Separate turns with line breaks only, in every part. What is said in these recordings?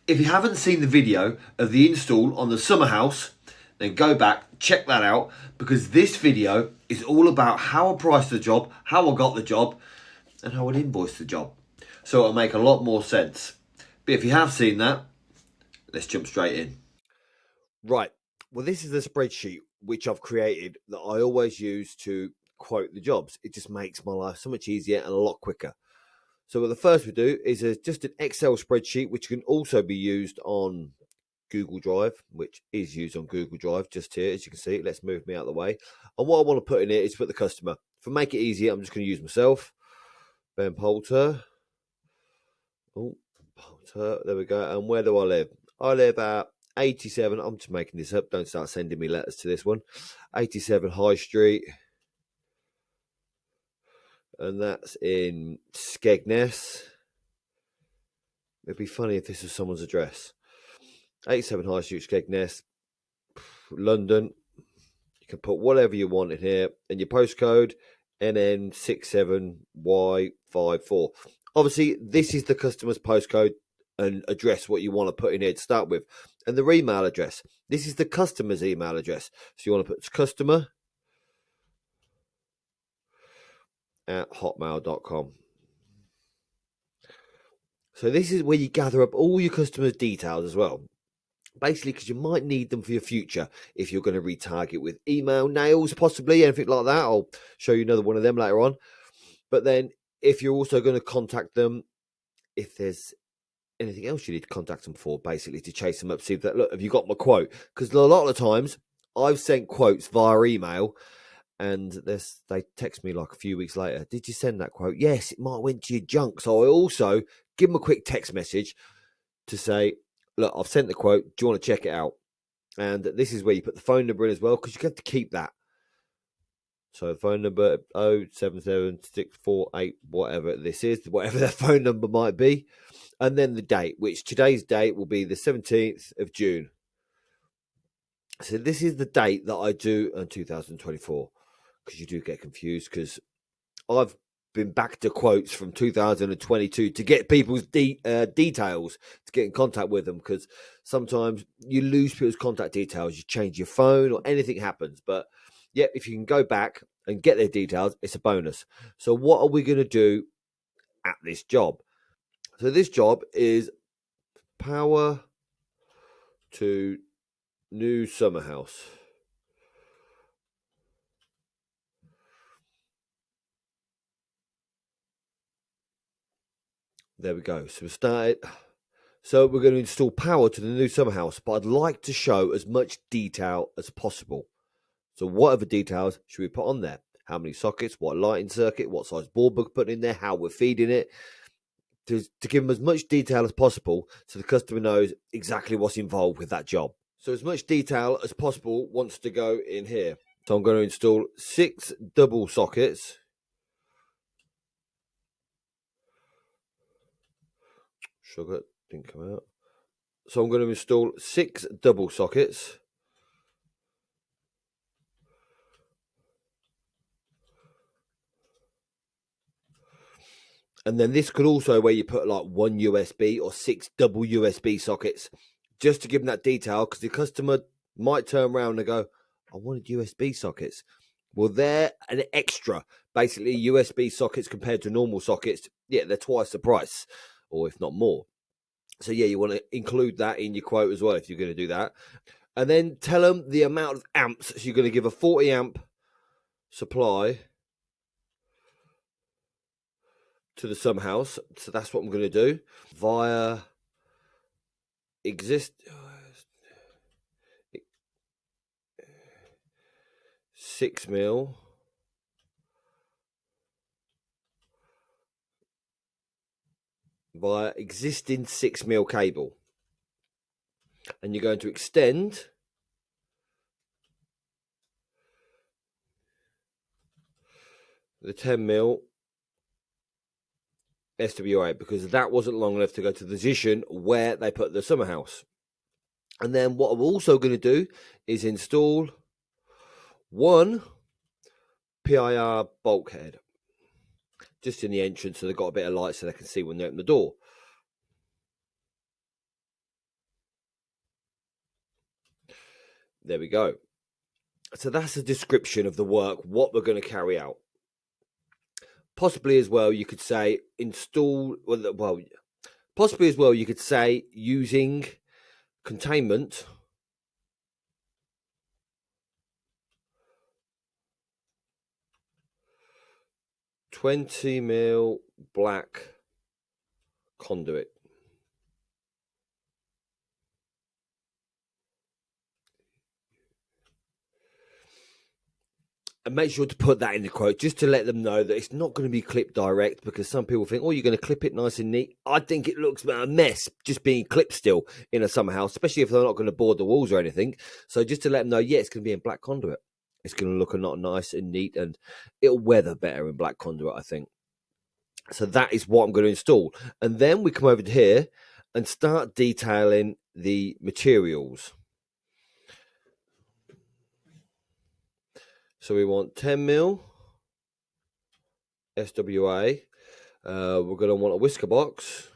If you haven't seen the video of the install on the summer house, then go back, check that out, because this video is all about how I priced the job, how I got the job, and how I'd invoice the job. So it'll make a lot more sense. But if you have seen that, let's jump straight in. Right, well this is the spreadsheet which I've created that I always use to quote the jobs. It just makes my life so much easier and a lot quicker. So what the first we do is just an Excel spreadsheet, which can also be used on Google Drive, which is used on Google Drive just here, as you can see. Let's move me out of the way. And what I want to put in here is put the customer. To make it easier, I'm just going to use myself. Ben Poulter. Oh, Poulter. There we go. And where do I live? I live at 87. I'm just making this up. Don't start sending me letters to this one. 87 High Street. And that's in Skegness. It'd be funny if this was someone's address. 87 High Street, Skegness, London. You can put whatever you want in here. And your postcode, NN67Y54. Obviously, this is the customer's postcode and address, what you want to put in here to start with. And their email address. This is the customer's email address. So you want to put customer at hotmail.com. So this is where you gather up all your customers' details as well. Basically, because you might need them for your future if you're going to retarget with email nails, possibly, anything like that. I'll show you another one of them later on. But then if you're also going to contact them, if there's anything else you need to contact them for, basically to chase them up, see if that, look, have you got my quote? Because a lot of the times I've sent quotes via email and they text me like a few weeks later, did you send that quote? Yes, it might have went to your junk. So I also give them a quick text message to say, look, I've sent the quote. Do you want to check it out? And this is where you put the phone number in as well, because you have to keep that. So the phone number 077648, whatever this is, whatever their phone number might be. And then the date, which today's date will be the 17th of June. So this is the date that I do in 2024, because you do get confused, because I've been back to quotes from 2022 to get people's details, to get in contact with them, because sometimes you lose people's contact details, you change your phone or anything happens. But yeah, if you can go back and get their details, it's a bonus. So what are we going to do at this job? So this job is power to new summer house. There we go. So we started. So we're going to install power to the new summer house, but I'd like to show as much detail as possible. So whatever details should we put on there? How many sockets, what lighting circuit, what size board we're putting in there, how we're feeding it, to give them as much detail as possible so the customer knows exactly what's involved with that job. So as much detail as possible wants to go in here. So I'm going to install 6 double sockets. Sugar didn't come out. So I'm going to install 6 double sockets. And then this could also where you put like 1 USB or 6 double USB sockets, just to give them that detail, because the customer might turn around and go, I wanted USB sockets. Well, they're an extra. Basically, USB sockets compared to normal sockets, yeah, they're twice the price, or if not more. So yeah, you want to include that in your quote as well if you're going to do that. And then tell them the amount of amps. So you're going to give a 40 amp supply to the summer house. So that's what I'm going to do via 6 mil via existing 6 mil cable, and you're going to extend the 10 mil SWA, because that wasn't long enough to go to the position where they put the summer house. And then what I'm also going to do is install 1 PIR bulkhead just in the entrance, so they've got a bit of light so they can see when they open the door. There we go. So that's a description of the work, what we're going to carry out. Possibly as well, you could say install, well, possibly as well, you could say using containment $20 black conduit. And make sure to put that in the quote just to let them know that it's not going to be clipped direct, because some people think, oh, you're going to clip it nice and neat. I think it looks a mess just being clipped still in a summer house, especially if they're not going to board the walls or anything. So just to let them know, yeah, it's going to be in black conduit. It's going to look a lot nice and neat, and it'll weather better in black conduit, I think. So that is what I'm going to install. And then we come over to here and start detailing the materials. So we want 10mm SWA. We're going to want a whisker box,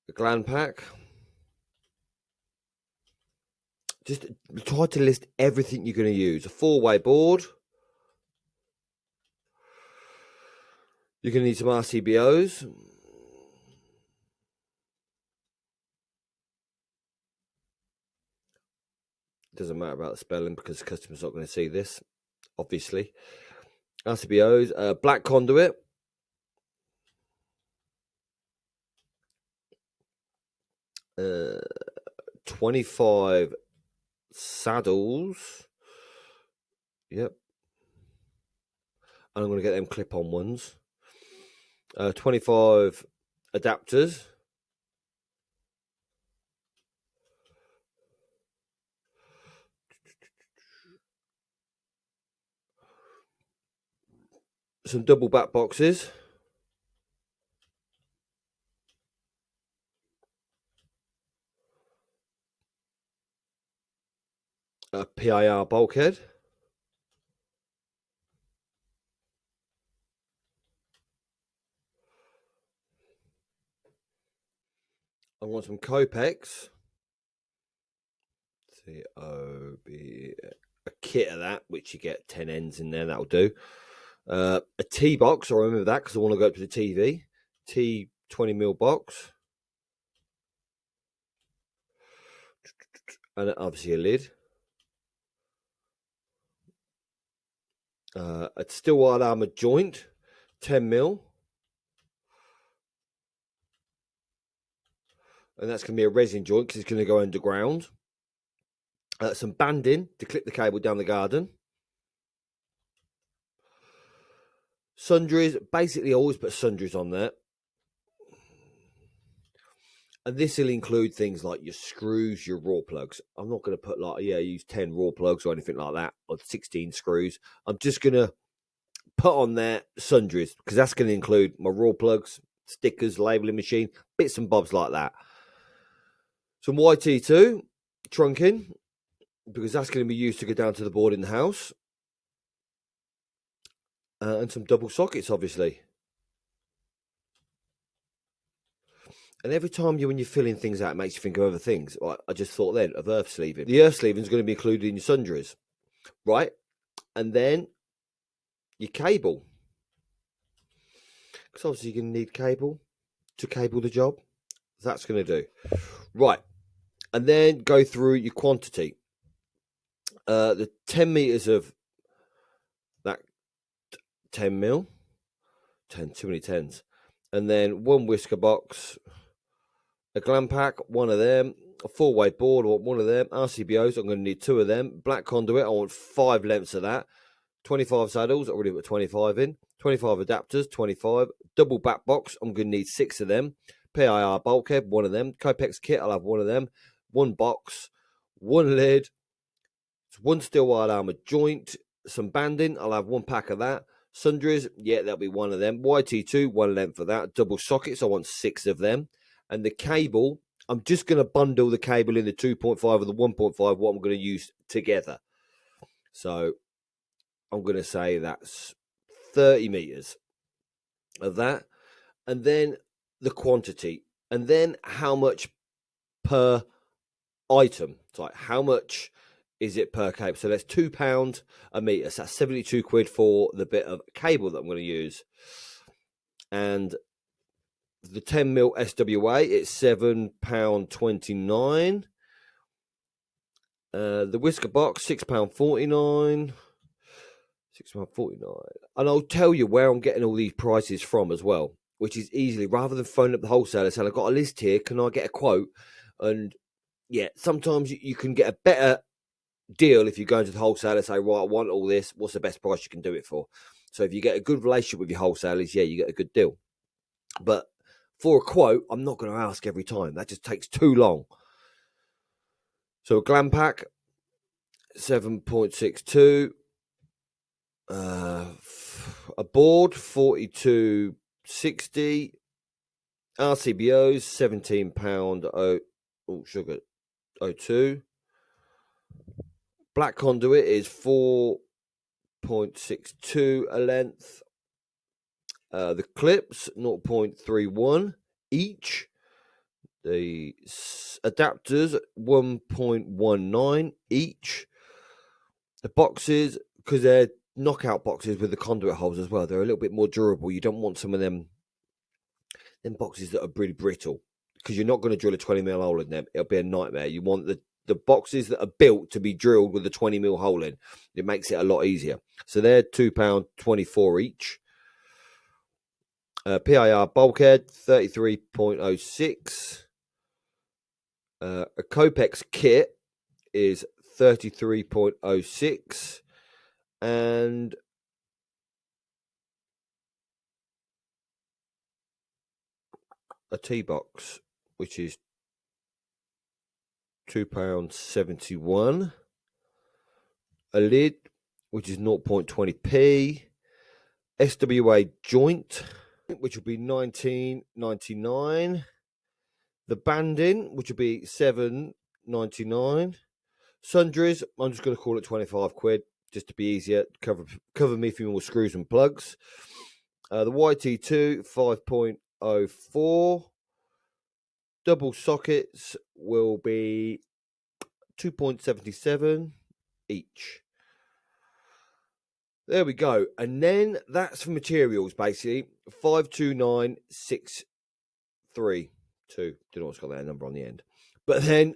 a gland pack. Just try to list everything you're going to use. A 4-way board. You're going to need some RCBOs. Doesn't matter about the spelling because the customer's not going to see this, obviously. RCBOs, black conduit. Uh, 25 saddles. Yep. And I'm going to get them clip-on ones. 25 adapters. Some double back boxes. A PIR bulkhead. I want some Copex. C-O-B, a kit of that, which you get 10 ends in there, that'll do. A T box, I remember that because I want to go up to the TV. T 20mm box. And obviously a lid. A steel wire armor joint, 10mm. And that's going to be a resin joint because it's going to go underground. Some banding to clip the cable down the garden. Sundries, basically I always put sundries on there. And this will include things like your screws, your raw plugs. I'm not going to put like, yeah, use 10 raw plugs or anything like that, or 16 screws. I'm just going to put on there sundries because that's going to include my raw plugs, stickers, labeling machine, bits and bobs like that. Some YT2 trunking because that's going to be used to go down to the board in the house. And some double sockets, obviously. And every time when you're filling things out, it makes you think of other things. I just thought then of earth sleeving. The earth sleeving is going to be included in your sundries, right? And then your cable. Because obviously you're going to need cable to cable the job. That's going to do. Right. And then go through your quantity. The 10 meters of that 10mm. 10, too many tens. And then one whisker box. A gland pack, one of them. A 4-way board, I want one of them. RCBOs, I'm going to need 2 of them. Black conduit, I want 5 lengths of that. 25 saddles, I already put 25 in. 25 adapters, 25. Double back box, I'm going to need 6 of them. PIR bulkhead, 1 of them. Copex kit, I'll have 1 of them. 1 box, 1 lid. 1 steel wire armor joint. Some banding, I'll have 1 pack of that. Sundries, yeah, that'll be 1 of them. YT2, 1 length of that. Double sockets, I want 6 of them. And the cable, I'm just going to bundle the cable in the 2.5 or the 1.5, what I'm going to use together. So I'm going to say that's 30 meters of that. And then the quantity. And then how much per item. It's like, how much is it per cable? So that's £2 a meter. So that's 72 quid for the bit of cable that I'm going to use. And the 10mm SWA, it's £7.29. The whisker box, £6.49. £6.49. And I'll tell you where I'm getting all these prices from as well, which is easily, rather than phoning up the wholesaler saying, I've got a list here, can I get a quote? And yeah, sometimes you can get a better deal if you go into the wholesaler and say, right, I want all this, what's the best price you can do it for? So if you get a good relationship with your wholesalers, yeah, you get a good deal. But for a quote, I'm not going to ask every time. That just takes too long. So a glam pack, 7.62. A board, 42.60. RCBOs, £17.02. Black conduit is 4.62 a length. The clips, 0.31 each. The adapters, 1.19 each. The boxes, because they're knockout boxes with the conduit holes as well, they're a little bit more durable. You don't want some of them boxes that are really brittle, because you're not going to drill a 20mm hole in them. It'll be a nightmare. You want the boxes that are built to be drilled with a 20mm hole in. It makes it a lot easier. So they're £2.24 each. PIR bulkhead, 33.06. A Copex kit is 33.06. And a T-box, which is £2.71. A lid, which is 0.20p. SWA joint, which will be £19.99. The banding, which will be £7.99. Sundries, I'm just going to call it 25 quid, just to be easier. Cover me for more screws and plugs. The YT2, 5.04. Double sockets will be 2.77 each. There we go. And then that's for materials, basically. 529,632. Don't know what's got that number on the end. But then,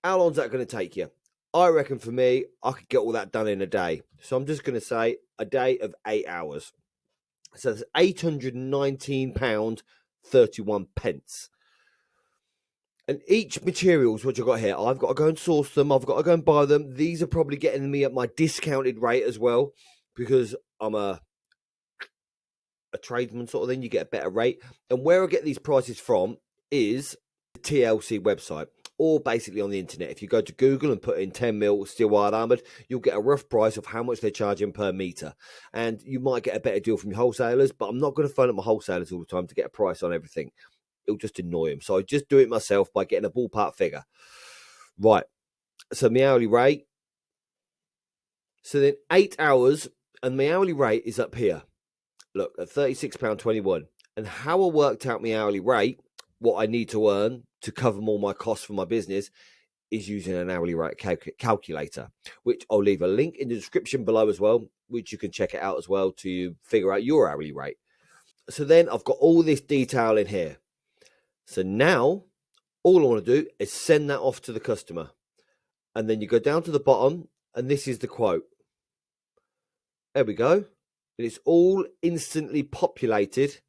how long's that going to take you? I reckon for me, I could get all that done in a day. So I'm just going to say a day of 8 hours. So that's £819.31. And each materials, what you've got here, I've got to go and source them. I've got to go and buy them. These are probably getting me at my discounted rate as well, because I'm a tradesman sort of thing. You get a better rate. And where I get these prices from is the TLC website, or basically on the internet. If you go to Google and put in 10mm steel wire armoured, you'll get a rough price of how much they're charging per metre. And you might get a better deal from your wholesalers, but I'm not going to phone up my wholesalers all the time to get a price on everything. It'll just annoy them. So I just do it myself by getting a ballpark figure. Right. So my hourly rate. So then 8 hours, and my hourly rate is up here. Look, at £36.21. And how I worked out my hourly rate, what I need to earn to cover all my costs for my business, is using an hourly rate calculator, which I'll leave a link in the description below as well, which you can check it out as well to figure out your hourly rate. So then I've got all this detail in here. So now all I want to do is send that off to the customer. And then you go down to the bottom, and this is the quote. There we go. And it's all instantly populated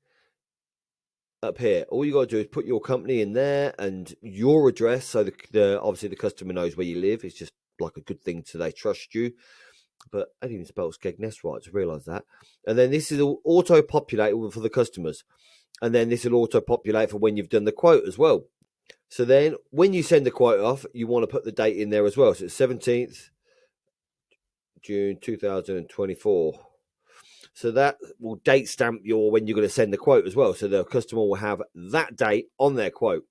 up here. All you got to do is put your company in there and your address. So obviously the customer knows where you live. It's just like a good thing so they trust you. But I didn't even spell Skegness right to realise that. And then this is all auto-populate for the customers. And then this will auto-populate for when you've done the quote as well. So then when you send the quote off, you want to put the date in there as well. So it's 17th June 2024. So that will date stamp when you're going to send the quote as well. So the customer will have that date on their quote.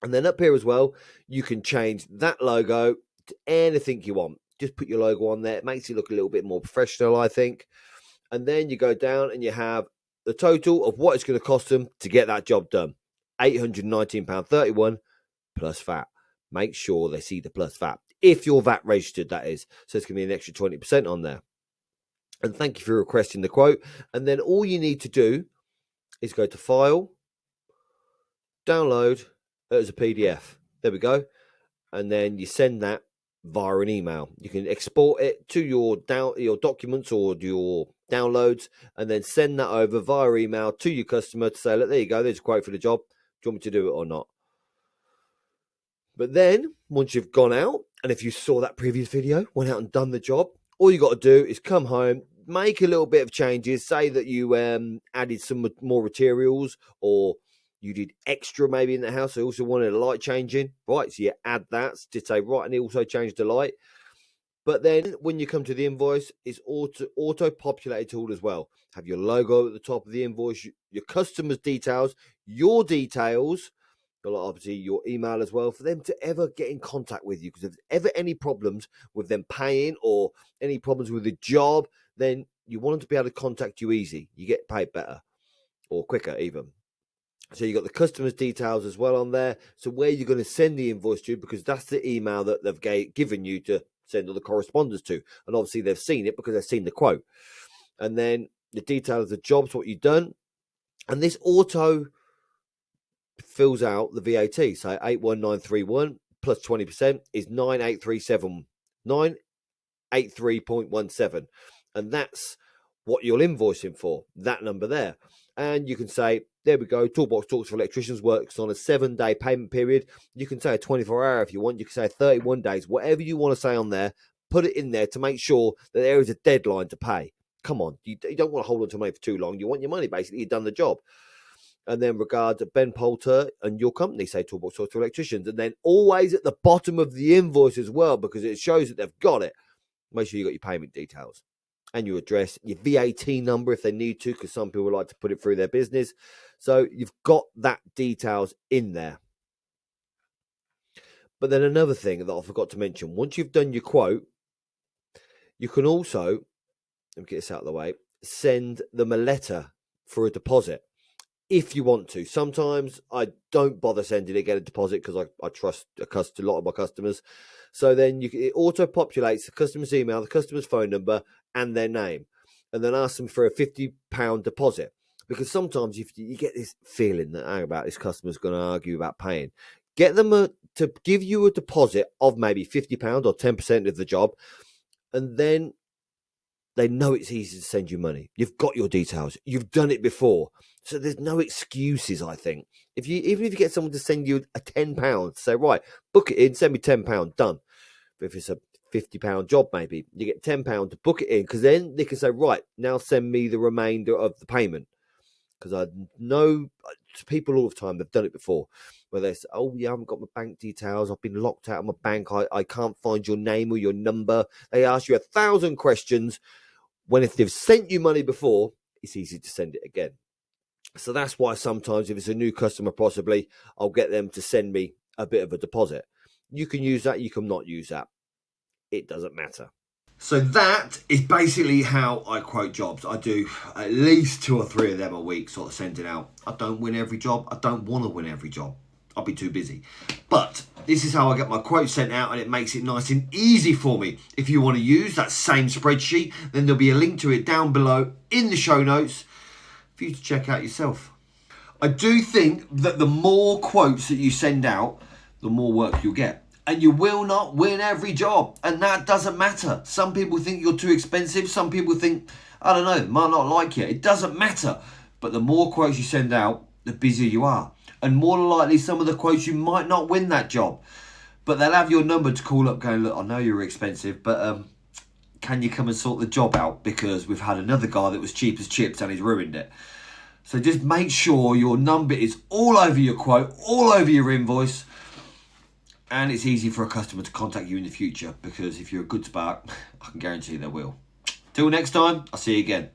And then up here as well, you can change that logo to anything you want. Just put your logo on there. It makes it look a little bit more professional, I think. And then you go down and you have the total of what it's going to cost them to get that job done. £819.31 plus VAT. Make sure they see the plus VAT. If you're VAT registered, that is. So it's going to be an extra 20% on there. And thank you for requesting the quote. And then all you need to do is go to File, Download as a PDF. There we go. And then you send that via an email. You can export it to your documents or your downloads, and then send that over via email to your customer to say, look, there you go, there's a quote for the job. Do you want me to do it or not? But then once you've gone out, and if you saw that previous video, went out and done the job, all you got to do is come home, make a little bit of changes, say that you added some more materials, or you did extra maybe in the house. I also wanted a light changing, right? So you add that to say, right, and it also changed the light. But then when you come to the invoice, it's auto-populated tool as well. Have your logo at the top of the invoice, your customer's details, your details, but obviously your email as well, for them to ever get in contact with you. Because if there's ever any problems with them paying or any problems with the job, then you want them to be able to contact you easy. You get paid better or quicker even. So you got the customer's details as well on there. So where you're going to send the invoice to, because that's the email that they've given you to send all the correspondence to. And obviously they've seen it because they've seen the quote. And then the details of the jobs, what you've done. And this auto fills out the VAT. So 81931 plus 20% is 9837, 983.17. And that's what you're invoicing for, that number there. And you can say, there we go, Toolbox Talks for Electricians works on a 7-day payment period. You can say a 24-hour if you want. You can say 31 days, whatever you want to say on there. Put it in there to make sure that there is a deadline to pay. Come on, you don't want to hold on to money for too long. You want your money, basically. You've done the job. And then regards Ben Poulter and your company, say Toolbox Talks for Electricians. And then always at the bottom of the invoice as well, because it shows that they've got it. Make sure you got your payment details and your address, your VAT number if they need to, because some people like to put it through their business. So you've got that details in there. But then another thing that I forgot to mention, once you've done your quote, you can also, let me get this out of the way, send them a letter for a deposit if you want to. Sometimes I don't bother sending it, get a deposit, because I trust a lot of my customers. So then it auto-populates the customer's email, the customer's phone number, and their name, and then ask them for a £50 deposit. Because sometimes if you get this feeling that, hang about, this customer's going to argue about paying, get them to give you a deposit of maybe £50 or 10% of the job, and then they know it's easy to send you money. You've got your details. You've done it before. So there's no excuses, I think. Even if you get someone to send you a £10, say, right, book it in, send me £10, done. But if it's a £50 job, maybe, you get £10 to book it in, because then they can say, right, now send me the remainder of the payment. Because I know people all the time, they've done it before, where they say, oh, yeah, I haven't got my bank details. I've been locked out of my bank. I can't find your name or your number. They ask you 1,000 questions, when if they've sent you money before, it's easy to send it again. So that's why sometimes if it's a new customer, possibly, I'll get them to send me a bit of a deposit. You can use that. You can not use that. It doesn't matter. So that is basically how I quote jobs. I do at least 2 or 3 of them a week, sort of sending out. I don't win every job. I don't want to win every job. I'll be too busy. But this is how I get my quotes sent out, and it makes it nice and easy for me. If you want to use that same spreadsheet, then there'll be a link to it down below in the show notes for you to check out yourself. I do think that the more quotes that you send out, the more work you'll get. And you will not win every job. And that doesn't matter. Some people think you're too expensive. Some people think, I don't know, might not like you. It doesn't matter. But the more quotes you send out, the busier you are. And more than likely, some of the quotes, you might not win that job. But they'll have your number to call up going, look, I know you're expensive, but can you come and sort the job out? Because we've had another guy that was cheap as chips and he's ruined it. So just make sure your number is all over your quote, all over your invoice. And it's easy for a customer to contact you in the future, because if you're a good spark, I can guarantee they will. Till next time, I'll see you again.